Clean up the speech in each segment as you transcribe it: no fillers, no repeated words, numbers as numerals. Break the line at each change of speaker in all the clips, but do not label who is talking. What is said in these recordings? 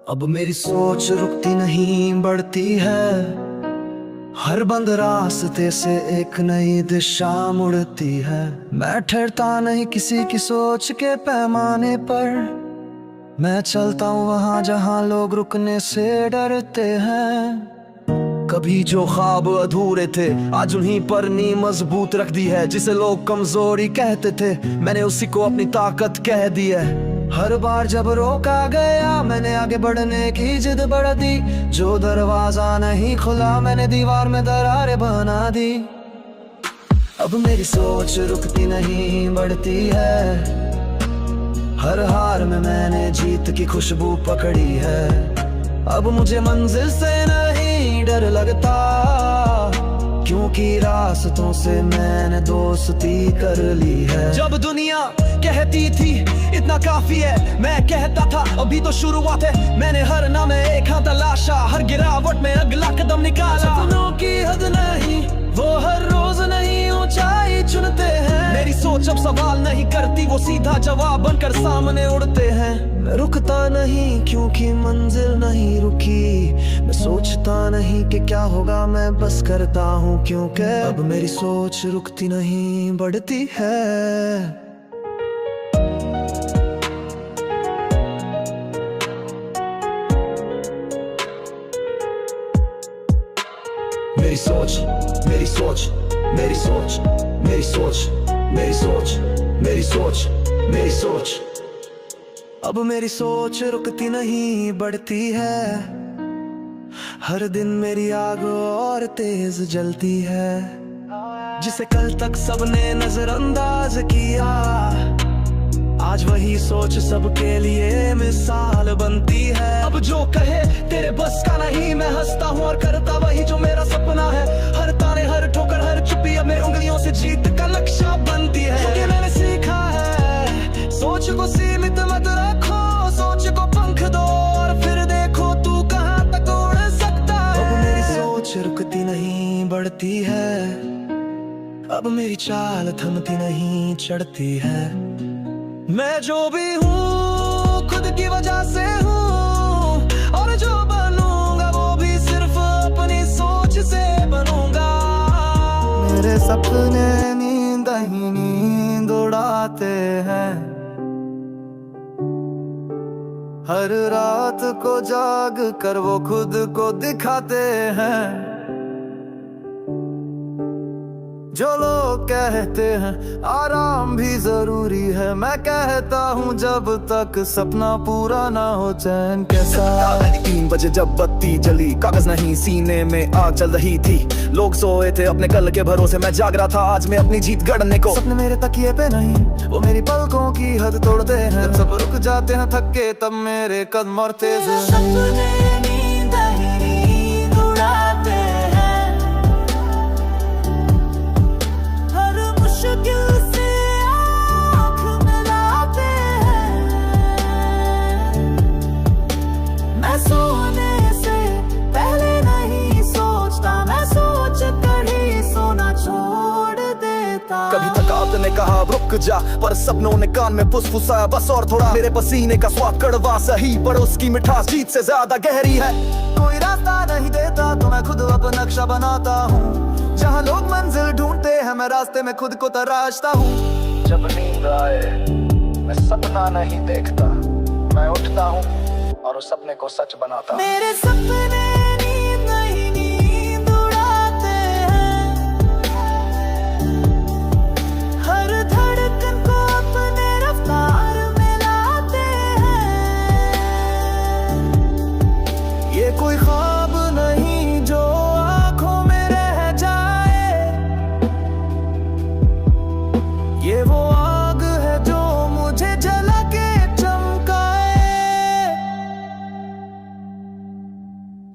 अब मेरी सोच रुकती नहीं बढ़ती है, हर बंद रास्ते से एक नई दिशा मुड़ती है। मैं ठहरता नहीं किसी की सोच के पैमाने पर, मैं चलता हूँ वहाँ जहाँ लोग रुकने से डरते हैं। कभी जो ख्वाब अधूरे थे आज उन्हीं पर नींव मजबूत रख दी है। जिसे लोग कमजोरी कहते थे मैंने उसी को अपनी ताकत कह दी है। हर बार जब रोका गया मैंने आगे बढ़ने की जिद बढ़ा दी। जो दरवाजा नहीं खुला मैंने दीवार में दरारें बना दी। अब मेरी सोच रुकती नहीं बढ़ती है, हर हार में मैंने जीत की खुशबू पकड़ी है। अब मुझे मंजिल से नहीं डर लगता, क्योंकि रास्तों से मैंने दोस्ती कर ली है। जब दुनिया कहती थी इतना काफी है, मैं कहता था अभी तो शुरुआत है। मैंने हर नाम में एक हाथ तलाशा, हर गिरावट में अगला कदम निकाला। सपनों की हद नहीं, वो हर रोज नहीं ऊंचाई चुनते हैं। मेरी सोच अब सवाल नहीं करती, वो सीधा जवाब बनकर सामने उड़ते हैं। मैं रुकता नहीं क्योंकि मंजिल नहीं रुकी, मैं सोचता नहीं कि क्या होगा, मैं बस करता हूँ क्योंकि अब मेरी सोच रुकती नहीं बढ़ती है। मेरी सोच, मेरी सोच, मेरी सोच, मेरी सोच, मेरी सोच, मेरी सोच, मेरी सोच। अब मेरी सोच रुकती नहीं बढ़ती है, हर दिन मेरी आग और तेज जलती है। जिसे कल तक सबने नजरअंदाज किया, आज वही सोच सबके लिए मिसाल बनती है। अब जो कहे तेरे बस का नहीं, मैं हंसता हूँ और करता वही जो मेरा सपना है। हर ताने हर ठोकर हर चुप्पी अब मेरी उंगलियों से जीत का नक्शा बनती है। क्योंकि मैंने सीखा है सोच को सीमित मत रखो, सोच को पंख दो और फिर देखो तू कहाँ तक उड़ सकता है। अब मेरी सोच रुकती नहीं बढ़ती है, अब मेरी चाल थमती नहीं चढ़ती है। मैं जो भी हूँ खुद की वजह से हूँ, और जो बनूंगा वो भी सिर्फ अपनी सोच से बनूंगा। मेरे सपने नींद ही नींद उड़ाते हैं, हर रात को जाग कर वो खुद को दिखाते हैं। जो लोग कहते हैं आराम भी जरूरी है, मैं कहता हूँ जब तक सपना पूरा ना हो चैन कैसा।
3 बजे जब बत्ती जली, कागज नहीं सीने में आग चल रही थी। लोग सोए थे अपने कल के भरोसे, मैं जाग रहा था आज मैं अपनी जीत गढ़ने को।
सपने मेरे तकिए पे नहीं, वो मेरी पलकों की हद तोड़ते हैं। जब सब रुक जाते हैं थक के तब मेरे कदम और तेज
कभी थकावट ने कहा रुक जा, पर सपनों ने कान में फुसफुसाया बस और थोड़ा। मेरे पसीने का स्वाद कड़वा सही, पर उसकी मिठास जीत से ज्यादा गहरी है।
कोई रास्ता नहीं देता तो मैं खुद अपना नक्शा बनाता हूँ। जहाँ लोग मंजिल ढूंढते हैं मैं रास्ते में खुद को तराशता हूँ।
जब नींद आए मैं सपना नहीं देखता, मैं उठता हूँ और उस सपने को सच बनाता हूँ।
मेरे सपने नींद नहीं नींद उड़ाते हैं, हर धड़कन को अपने रफ्तार में लाते हैं। ये कोई ख्वाब नहीं जो आंखों में रह जाए, ये वो आग है जो मुझे जला के चमकाए।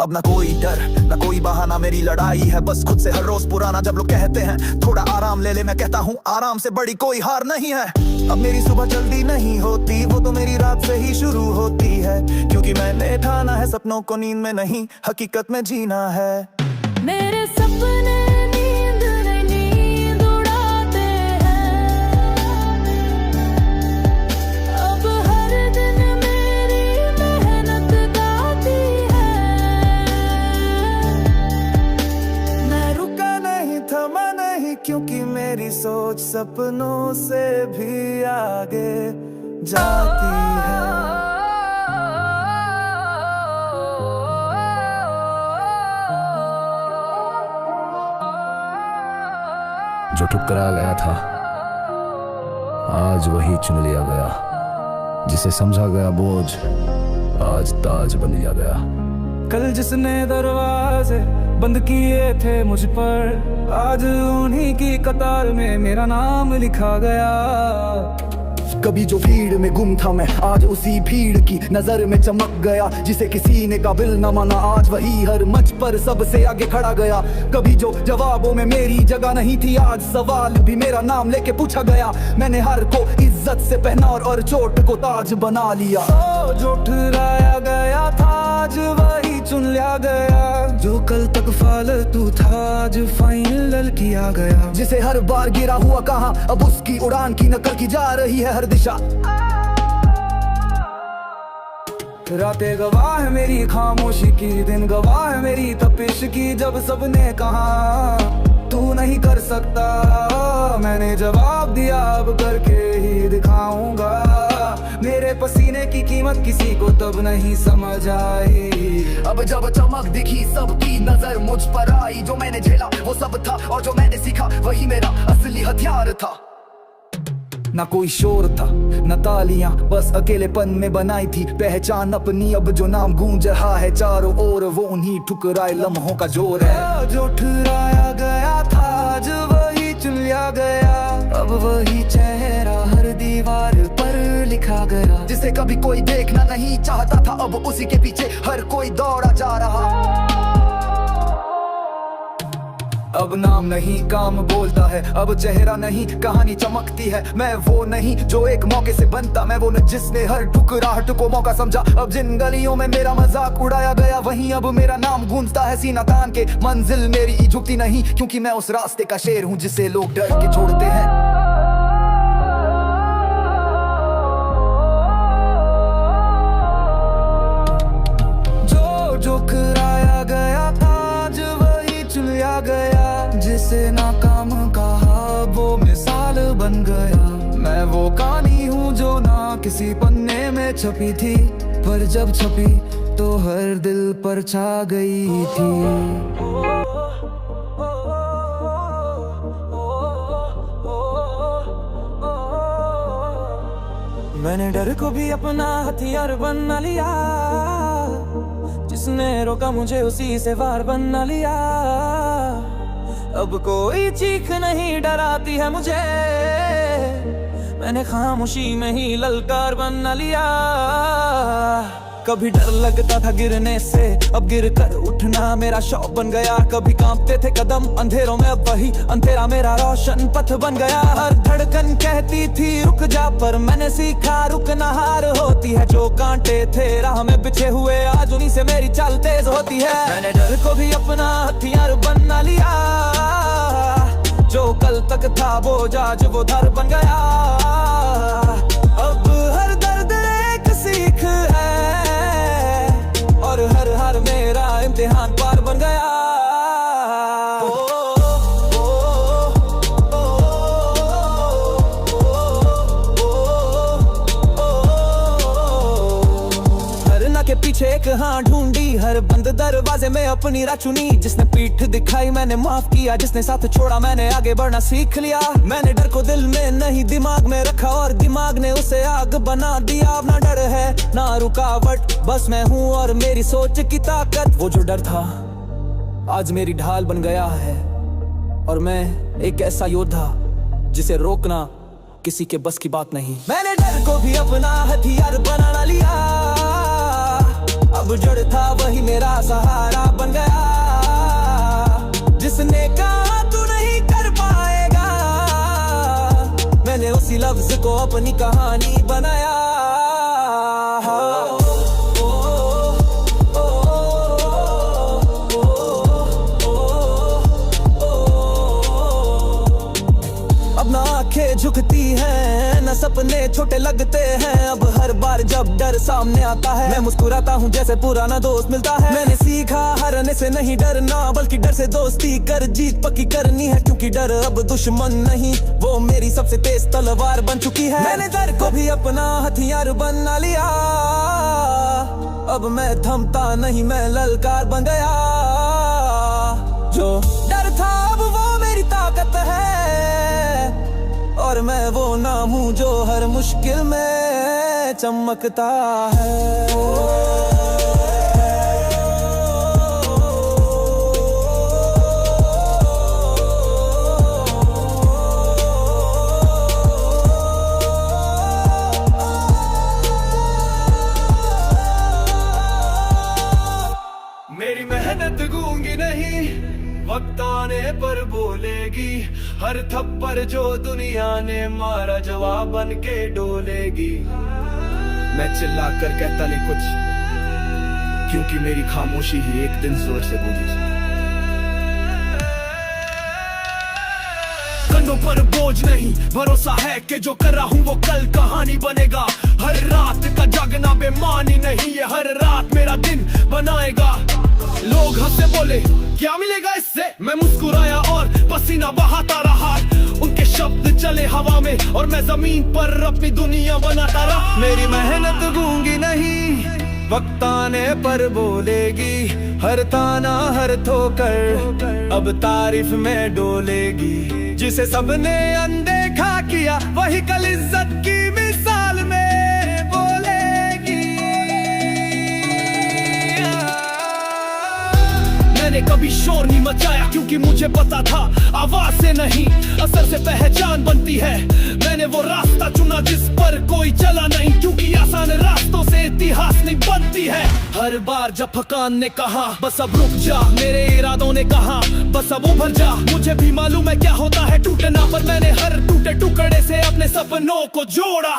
अब ना कोई डर ना कोई बहाना, मेरी लड़ाई है बस खुद से हर रोज पुराना। जब लोग कहते हैं थोड़ा आराम ले ले, मैं कहता हूँ आराम से बड़ी कोई हार नहीं है।
अब मेरी सुबह जल्दी नहीं होती, वो तो मेरी रात से ही शुरू होती है। क्योंकि मैंने ठाना है सपनों को नींद में नहीं हकीकत में जीना है।
मेरे सपने नींद नहीं नींद उड़ाते हैं,
सपनों से भी आगे जाती है।
जो ठुकरा गया था आज वही चुन लिया गया, जिसे समझा गया बोझ आज ताज बन लिया गया।
कल जिसने दरवाजे बंद किए थे मुझ पर, आज उन्हीं की कतार में मेरा नाम लिखा गया।
कभी जो भीड़ में गुम था मैं, आज उसी भीड़ की नजर में चमक गया। जिसे किसी ने काबिल न माना, आज वही हर मंच पर सबसे आगे खड़ा गया। कभी जो जवाबों में मेरी जगह नहीं थी, आज सवाल भी मेरा नाम लेके पूछा गया। मैंने हर को इज्जत से पहना और चोट को ताज बना लिया।
जो ठुकराया गया था आज वही चुन लिया गया। जो कल तक फालतू था आज फाइनल किया गया।
जिसे हर बार गिरा हुआ कहा, अब उसकी उड़ान की नकल की जा रही है हर दिशा।
रातें गवाह है मेरी खामोशी की, दिन गवाह है मेरी तपिश की। जब सबने कहा तू नहीं कर सकता, मैंने जवाब दिया अब करके ही दिखाऊंगा। मेरे पसीने की कीमत किसी को तब नहीं समझ आई।
अब जब चमक दिखी सबकी नजर मुझ पर आई। जो मैंने झेला वो सब था और जो मैंने सीखा वही मेरा असली हथियार था।
ना कोई शोर था न तालियां, बस अकेलेपन में बनाई थी पहचान अपनी। अब जो नाम गूंज रहा है चारों ओर, वो उन्हीं ठुकराए लम्हों का जोर है। जो ठुकराया गया था आज वही चुन लिया गया। अब वही चेहरा हर दीवार पर लिखा गया।
जिसे कभी कोई देखना नहीं चाहता था, अब उसी के पीछे हर कोई दौड़ा जा रहा।
अब नाम नहीं काम बोलता है, अब चेहरा नहीं कहानी चमकती है। मैं वो नहीं जो एक मौके से बनता, मैं वो न जिसने हर ठुकराहट को मौका समझा। अब जिन गलियों में मेरा मजाक उड़ाया गया, वहीं अब मेरा नाम गूंजता है सीना तान के। मंजिल मेरी झुकती नहीं, क्योंकि मैं उस रास्ते का शेर हूँ जिसे लोग डर के छोड़ते हैं। जो ठुकराया गया था आज वही चुन लिया गया। जिसे नाकाम कहा वो मिसाल बन गया। मैं वो कहानी हूँ जो ना किसी पन्ने में छपी थी, पर जब छपी तो हर दिल पर छा गई थी। मैंने डर को भी अपना हथियार बना लिया। जिसने रोका मुझे उसी से वार बना लिया। अब कोई चीख नहीं डराती है मुझे, मैंने खामोशी में ही ललकार बना लिया। कभी डर लगता था गिरने से, अब गिर कर उठना मेरा शौक बन गया। कभी कांपते थे कदम अंधेरों में, अब वही अंधेरा मेरा रोशन पथ बन गया। हर धड़कन कहती थी रुक जा, पर मैंने सीखा रुकना हार होती है। जो कांटे थे राह में बिछे हुए, आज उन्हीं से मेरी चाल तेज होती है। मैंने डर को भी अपना हथियार बना लिया। जो कल तक था बोझ आज वो धर बन गया। अब हर दर्द एक सीख है, और हर हार मेरा इम्तिहान पार बन गया। के पीछे एक हाँ ढूंढी, हर बंद दरवाजे में अपनी राह चुनी। जिसने पीठ दिखाई मैंने माफ किया, जिसने साथ छोड़ा मैंने आगे बढ़ना सीख लिया। मैंने डर को दिल में नहीं दिमाग में रखा, और दिमाग ने उसे आग बना दिया। ना डर है ना रुकावट, बस मैं हूँ और मेरी सोच की ताकत। वो जो डर था आज मेरी ढाल बन गया है, और मैं एक ऐसा योद्धा जिसे रोकना किसी के बस की बात नहीं। मैंने डर को भी अपना हथियार बनाना लिया। अब जड़ था वही मेरा सहारा बन गया। जिसने कहा तू नहीं कर पाएगा, मैंने उसी लफ्ज को अपनी कहानी बनाया। अब ना आंखें झुकती हैं, न सपने छोटे लगते हैं। अब हर बार पर जब डर सामने आता है मैं मुस्कुराता हूँ जैसे पुराना दोस्त मिलता है। मैंने सीखा हारने से नहीं डरना, बल्कि डर से दोस्ती कर जीत पक्की करनी है, क्योंकि डर अब दुश्मन नहीं, वो मेरी सबसे तेज तलवार बन चुकी है। मैंने डर को भी अपना हथियार बना लिया, अब मैं थमता नहीं, मैं ललकार बन गया। जो डर था अब वो मेरी ताकत है, और मैं वो नाम हूँ जो हर मुश्किल में चमकता है।
मेरी मेहनत गूंगी नहीं, वक्त आने पर बोलेगी, हर थप्पड़ जो दुनिया ने मारा जवाब बन के डोलेगी। मैं चिल्ला कर कहता नहीं कुछ, क्योंकि मेरी खामोशी ही एक दिन जोर से गूंजी। कंधों पर बोझ नहीं, भरोसा है कि जो कर रहा हूँ वो कल कहानी बनेगा। हर रात का जागना बेमानी नहीं, ये हर रात मेरा दिन बनाएगा। लोग हंसे बोले क्या मिलेगा इससे, मैं मुस्कुराया और पसीना बहाता रहा। उनके शब्द चले हवा में और मैं जमीन पर अपनी दुनिया बनाता रहा। मेरी मेहनत गूंगी नहीं, वक्त आने पर बोलेगी, हर ताना हर ठोकर अब तारीफ में डोलेगी। जिसे सबने अनदेखा किया वही कल इज्जत की मिसाल में बोलेगी। मैंने कभी शोर नहीं मचाया, क्योंकि मुझे पता था आवाज से नहीं असर से पहचान बनती है। मैंने वो रास्ता चुना जिस पर कोई चला नहीं, क्योंकि आसान रास्तों से इतिहास नहीं बनती है। हर बार जब थकान ने कहा बस अब रुक जा, मेरे इरादों ने कहा बस अब उभर जा। मुझे भी मालूम है क्या होता है टूटना, पर मैंने हर टूटे टुकड़े से अपने सपनों को जोड़ा।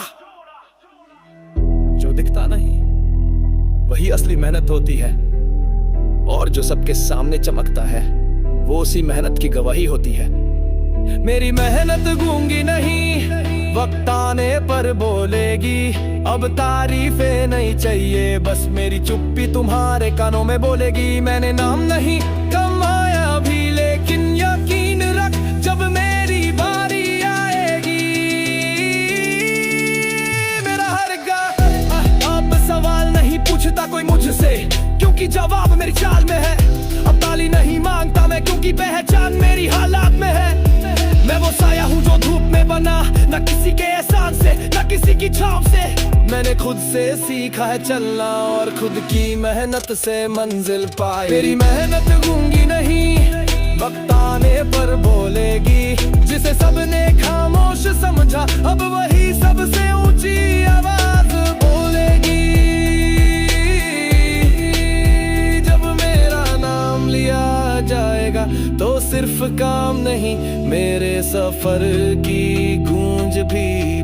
जो दिखता नहीं वही असली मेहनत होती है, और जो सबके सामने चमकता है वो उसी मेहनत की गवाही होती है। मेरी मेहनत गूंगी नहीं, वक्त आने पर बोलेगी, अब तारीफें नहीं चाहिए, बस मेरी चुप्पी तुम्हारे कानों में बोलेगी। मैंने नाम नहीं कमाया भी, लेकिन यकीन रख जब मेरी बारी आएगी मेरा हर गा। अब सवाल नहीं पूछता कोई मुझसे, क्योंकि जवाब मेरी चाल में है। अब ताली नहीं मांगता मैं, क्योंकि पहचान मेरी हालात में है। मैं वो साया हूँ जो धूप में बना, न किसी के एहसान से न किसी की छाव से। मैंने खुद से सीखा है चलना, और खुद की मेहनत से मंजिल पाई। मेरी मेहनत गूंगी नहीं, वक्त आने पर बोलेगी, जिसे सबने खामोश समझा अब वही सबसे ऊंची आवाज बोलेगी। लिया जाएगा तो सिर्फ काम नहीं, मेरे सफर की गूंज भी